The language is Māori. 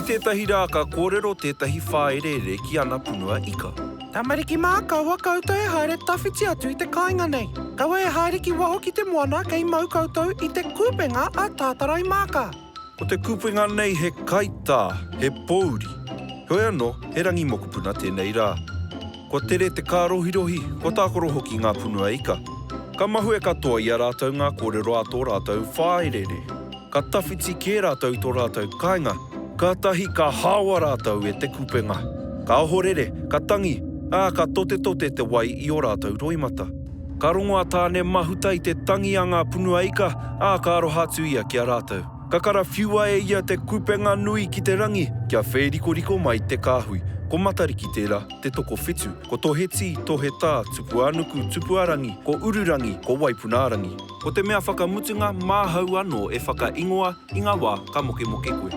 tētahi rā ka kōrero tētahi whaerere ki ana punua ika. Tamariki mā, kaua koutou e haere tawhiti atu I te kāinga nei. Kaua e haere ki waho ki te moana kei mau koutou I te kūpenga a tātarai māka. Ko te kūpenga nei he kaitā, he pouri. Hoi anō, he rangi mokupuna tēnei rā. Ko tere te kārohirohi, ko tākoro hoki ngā punua ika. Ka mahu e katoa I a rātou ngā kōrero a tō rātou whaerere. Ka tawhiti kē rātou tō rātou kāinga. Ka tahi ka hāua rātou e te kūpenga. Ka ohorere, ka tangi, ka tote te wai I o rātou roimata. Ka rongoa tāne mahuta I te tangi a ngā punua ika, ka aroha atu ia ki a rātou. Ka kara whiua e ia te kūpenga nui ki te rangi, kia whēriko mai te kāhui. Ko matariki tērā, te toko whetu, ko tō heti, tō he tā, tupu anuku, tupu arangi, ko ururangi, ko waipunarangi. Ko te mea whakamutunga, māhau anō e whakaingoa I ngā wā ka moke koe.